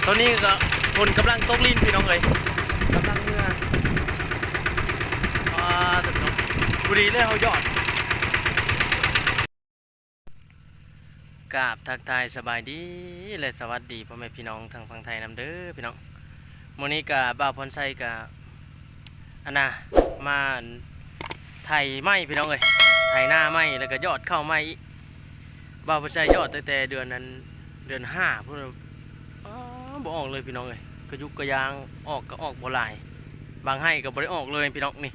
ตอนนี้ก็คนกำลังตกลิ้นพี่น้องเลยกำลังเมื่อถึงน้องบุรีเลยเขายอดกราบทักทายสบายดีและสวัสดีพ่อแม่พี่น้องทางฝั่งไทยนำเด้อพี่น้องมื้อนี้กับบ่าวพรไซกับอันน่ะมาไถไม้พี่น้องเลยไถหน้าไม้แล้วก็ยอดเข้าไม้บ่าวพรไซยอดตั้งแต่เดือนนั้นเดือน5พุ่นบ่ออกเลยพี่น้องเลยกระยุกกระยางออกก็ออกบ่หลายบางให้ก็บ่ได้ออกเลยพี่น้องนี่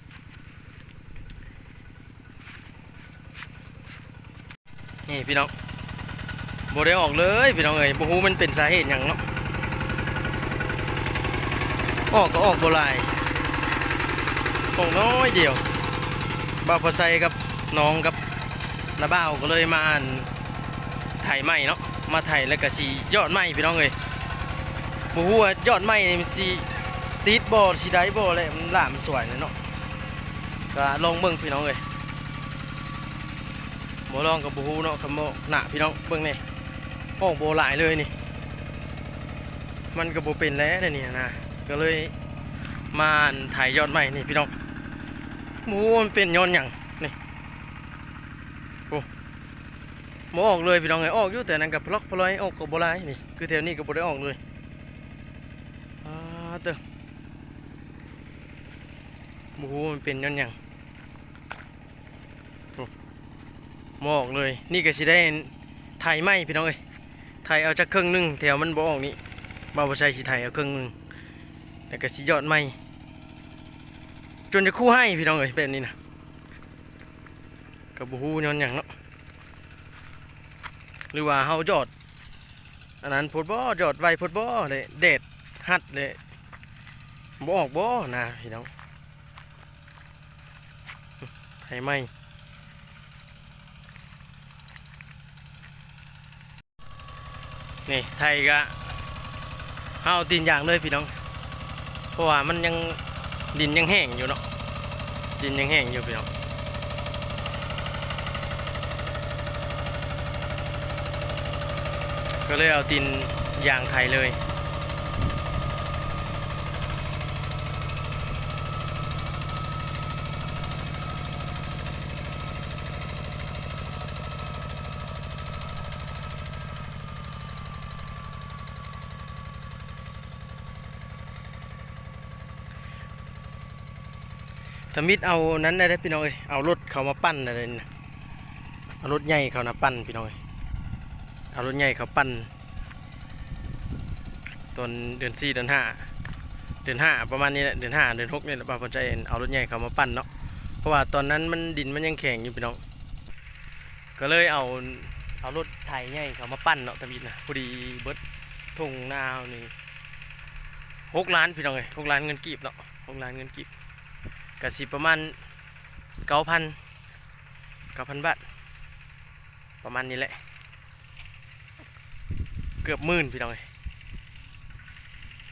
พี่น้องบ่ได้ออกเลยพี่น้องเอ้ยบ่ฮู้มันเป็นสาเหตุหยังเนาะออกก็ออกบ่หลายออกน้อยเดียวบ่าวพอใส่กับน้องกับน้าบ่าวก็เลยมาไถไม้เนาะมาไถแล้วก็สิยอดไม้พี่น้องเอ้ยบ่ฮู้ว่ายอดไม้นี่มันสิติดบ่สิได้บ่แหละมันล่ามันสวยเนาะก็ลองเบิ่งพี่น้องเอ้ยบ่ลองกับบ่ฮู้เนาะคำบ่หน้าพี่น้องเบิ่งนี่ออกบ่หลายเลยนี่มันก็บ่เป็นแล้วนี่นะก็เลยมาถ่ายยอดใหม่นี่พี่น้องหมูมันเป็นย้อนหยังนี่โอ้บ่ออกเลยพี่น้องไงออกอยู่แต่นั้นกับพลอกพลอยออกก็บ่หลายนี่คือแถวนี้ก็บ่ได้ออกเลยเด้อหมูมันเป็นย้อนหยังบ่ออกเลยนี่ก็สิได้ถ่ายไม้พี่น้องเอ้ยถ่ายเอาจากครึ่งนึงแถวมันบ่ออกนี่บ่าวใส่สิถ่ายเอาครึ่งนึงแล้วก็สิยอดไม้จนจะคู่ให้พี่น้องเอ้ยแบบนี้นะกับบูฮูย้อนหยังเนาะหรือว่าเฮายอดอันนั้นพดบ่ยอดไวพดบ่เลยเด็ดหัดเลยบ่ออกบ่นะพี่น้องไถไม้นี่ไทยก็เอาตีนอย่างเลยพี่น้องเพราะว่ามันยังดินยังแห้งอยู่เนาะดินยังแห้งอยู่พี่น้องก็เลยเอาตีนอย่างไทยเลยถ้ามิดเอานั้นได้พี่น้องเอ้ยเอารถเขามาปั้นอะไรนะเอารถใหญ่เขานะปั้นพี่น้องเอ้ยเอารถใหญ่เขาปั้นตอนเดือน4เดือน5ประมาณนี้แหละเดือน5เดือน6เนี่ยป้าพอใจเอารถใหญ่เขามาปั้นเนาะเพราะว่าตอนนั้นมันดินมันยังแข็งอยู่พี่น้องก็เลยเอารถไถใหญ่เขามาปั้นเนาะทำอิฐนะพอดีเบิดทุ่งนานี่6 ล้านพี่น้องเอ้ย6 ล้านเงินกีบเนาะ6 ล้านเงินกีบกะสิประมาณ9,000 บาทประมาณนี้แหละเกือบ10,000พี่น้องเอ้ย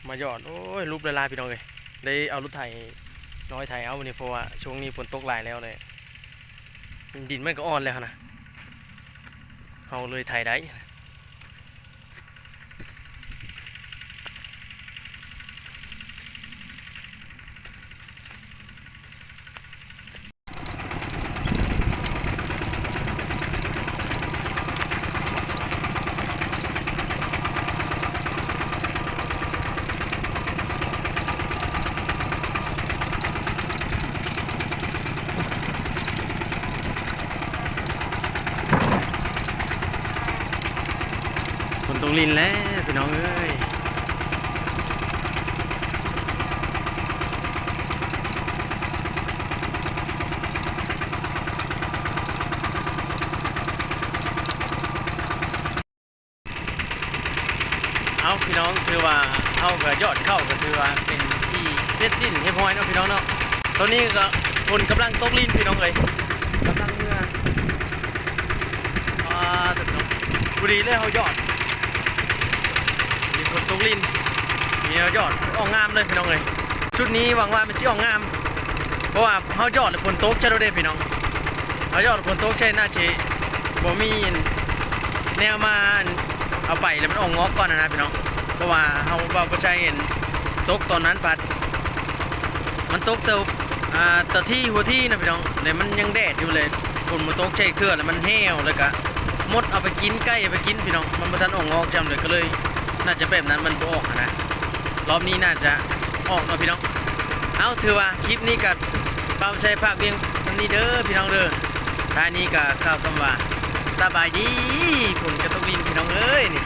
มายอดโอ้ยรูปละลายพี่น้องเอ้ยได้เอารถไถน้อยไถเอาเนี่ยเพราะว่าช่วงนี้ฝนตกหลายแล้วเลยดินมันก็อ่อนแล้วนะเอาเลยไถได้ฝนตกลินแล้วพี่น้องเอ้ยเอาพี่น้องถือว่าเอากับยอดเข้าก็ถือว่าเป็นที่เสร็จสิ้นเรียบร้อยเนาะพี่น้องเนาะตอนนี้ก็ฝนกำลังตกลินพี่น้องเลยกำลังเมื่อถึงน้องบุรีเลยเขายอดมีฝนตกลินมีเขายอดออกงามเลยพี่น้องเลยชุดนี้หวังว่ามันจะออกงามเพราะว่าเขายอดฝนตกใช่ไหมพี่น้องเขายอดฝนตกใช่น่าจะบ่มีแนวมาเอาไปแล้วมันออกงอกก่อนนะพี่น้อง เพราะว่าเฮาบ่าวบ่ใจเห็นตกตอนนั้นปัดมันตกแต่ที่หัวที่นะพี่น้องเลยมันยังแดดอยู่เลยฝนมันตกใช่เทื่อแล้วมันแห้วเลยก็มดเอาไปกินใกล้เอาไปกินพี่น้องมันบ่ทันออกงอกจำเลยก็เลยน่าจะแบบนั้นมันบ่ออกนะรอบนี้น่าจะออกเนาะพี่น้องเอาถือว่าคลิปนี้ก็บ่าวใจภาคเพียงสำนี้เด้อพี่น้องเด้อท้ายนี้ก็กล่าวคำว่าสบายดีฝนก็ตกดินพี่น้องเอ้ยนี่